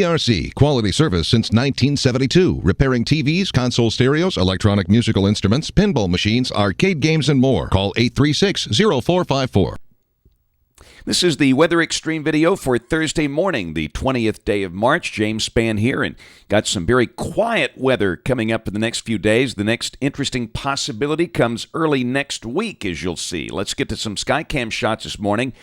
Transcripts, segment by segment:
ERC, quality service since 1972. Repairing TVs, console stereos, electronic musical instruments, pinball machines, arcade games, and more. Call 836-0454. This is the Weather Xtreme video for Thursday morning, the 20th day of March. James Spann here, and got some very quiet weather coming up in the next few days. The next interesting possibility comes early next week, as you'll see. Let's get to some Skycam shots this morning.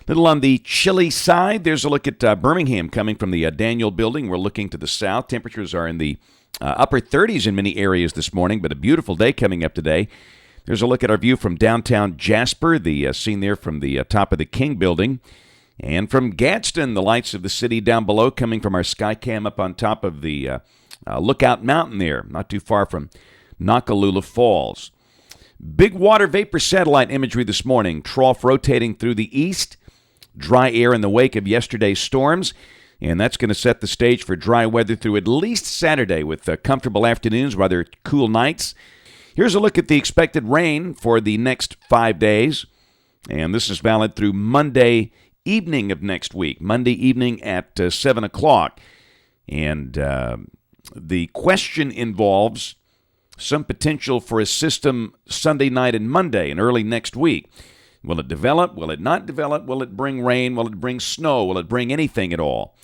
Little on the chilly side. There's a look at Birmingham coming from the Daniel building. We're looking to the south. Temperatures are in the upper 30s in many areas this morning, but a beautiful day coming up today. There's a look at our view from downtown Jasper, the scene there from the top of the King building. And from Gadsden, the lights of the city down below coming from our Skycam up on top of the Lookout Mountain there, not too far from Nakalula Falls. Big water vapor satellite imagery this morning. Trough rotating through the east. Dry air in the wake of yesterday's storms. And that's going to set the stage for dry weather through at least Saturday with comfortable afternoons, rather cool nights. Here's a look at the expected rain for the next 5 days, and this is valid through Monday evening of next week, Monday evening at 7 o'clock. And the question involves some potential for a system Sunday night and Monday and early next week. Will it develop? Will it not develop? Will it bring rain? Will it bring snow? Will it bring anything at all?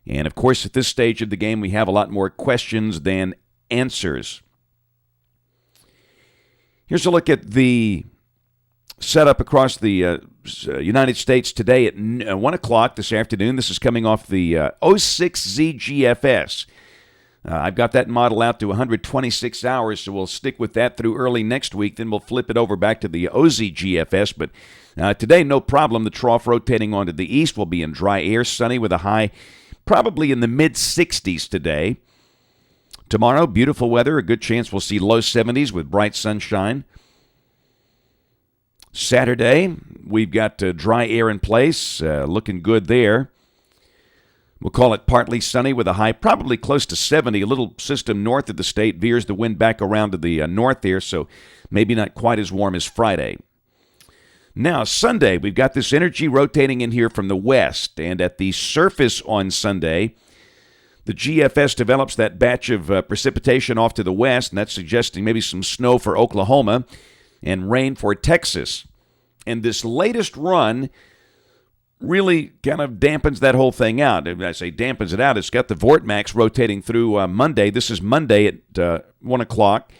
And, of course, at this stage of the game, we have a lot more questions than answers. Here's a look at the setup across the United States today at 1 o'clock this afternoon. This is coming off the 06Z GFS. I've got that model out to 126 hours, so we'll stick with that through early next week. Then we'll flip it over back to the OZ GFS. But today, no problem. The trough rotating onto the east will be in dry air, sunny with a high probably in the mid-60s today. Tomorrow, beautiful weather. A good chance we'll see low 70s with bright sunshine. Saturday, we've got dry air in place, looking good there. We'll call it partly sunny with a high probably close to 70. A little system north of the state veers the wind back around to the north there, so maybe not quite as warm as Friday. Now, Sunday, we've got this energy rotating in here from the west, and at the surface on Sunday, the GFS develops that batch of precipitation off to the west, and that's suggesting maybe some snow for Oklahoma and rain for Texas. And this latest run really kind of dampens that whole thing out. If I say dampens it out, it's got the Vortmax rotating through Monday. This is Monday at 1 o'clock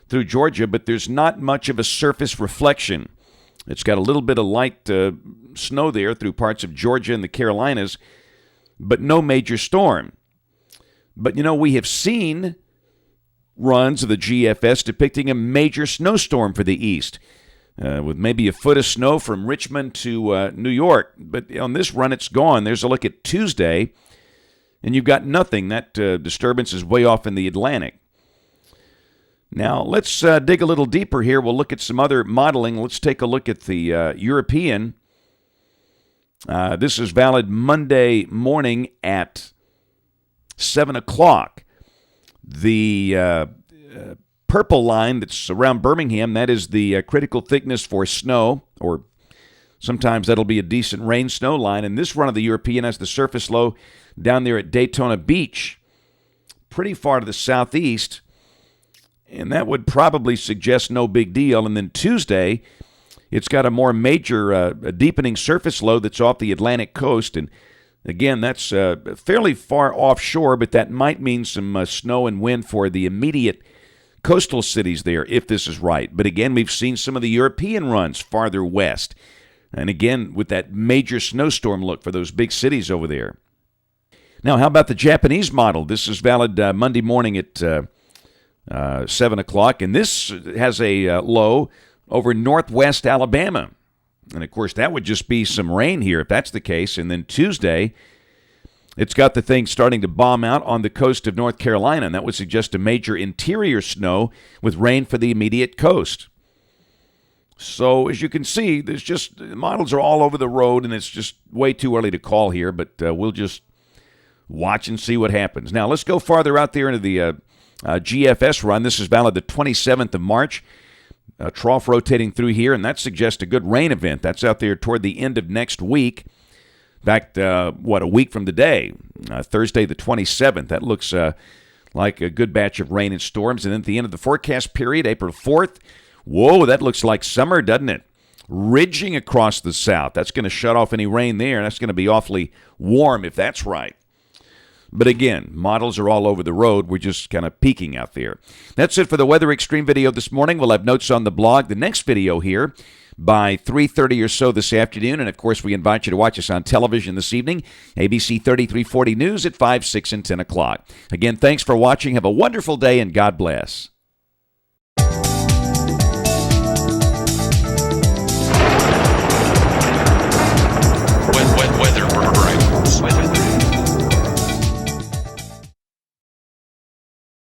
through Georgia, but there's not much of a surface reflection. It's got a little bit of light snow there through parts of Georgia and the Carolinas, but no major storm. But, you know, we have seen runs of the GFS depicting a major snowstorm for the east, with maybe a foot of snow from Richmond to New York. But on this run, it's gone. There's a look at Tuesday, and you've got nothing. That disturbance is way off in the Atlantic. Now, let's dig a little deeper here. We'll look at some other modeling. Let's take a look at the European. This is valid Monday morning at 7 o'clock. The purple line that's around Birmingham, that is the critical thickness for snow, or sometimes that'll be a decent rain snow line. And this run of the European has the surface low down there at Daytona Beach, pretty far to the southeast. And that would probably suggest no big deal. And then Tuesday, it's got a more major a deepening surface low that's off the Atlantic coast. And again, that's fairly far offshore, but that might mean some snow and wind for the immediate coastal cities there, if this is right. But again, we've seen some of the European runs farther west. And again, with that major snowstorm look for those big cities over there. Now, how about the Japanese model? This is valid Monday morning at 7 o'clock, and this has a low over northwest Alabama. And, of course, that would just be some rain here if that's the case. And then Tuesday, it's got the thing starting to bomb out on the coast of North Carolina, and that would suggest a major interior snow with rain for the immediate coast. So, as you can see, there's just models are all over the road, and it's just way too early to call here, but we'll just watch and see what happens. Now, let's go farther out there into the GFS run. This is valid the 27th of March. Trough rotating through here, and that suggests a good rain event. That's out there toward the end of next week. In fact, a week from today, Thursday the 27th, that looks like a good batch of rain and storms. And then at the end of the forecast period, April 4th, whoa, that looks like summer, doesn't it? Ridging across the south. That's going to shut off any rain there, and that's going to be awfully warm if that's right. But again, models are all over the road. We're just kind of peeking out there. That's it for the Weather Xtreme video this morning. We'll have notes on the blog. The next video here by 3:30 or so this afternoon. And, of course, we invite you to watch us on television this evening, ABC 3340 News at 5, 6, and 10 o'clock. Again, thanks for watching. Have a wonderful day, and God bless.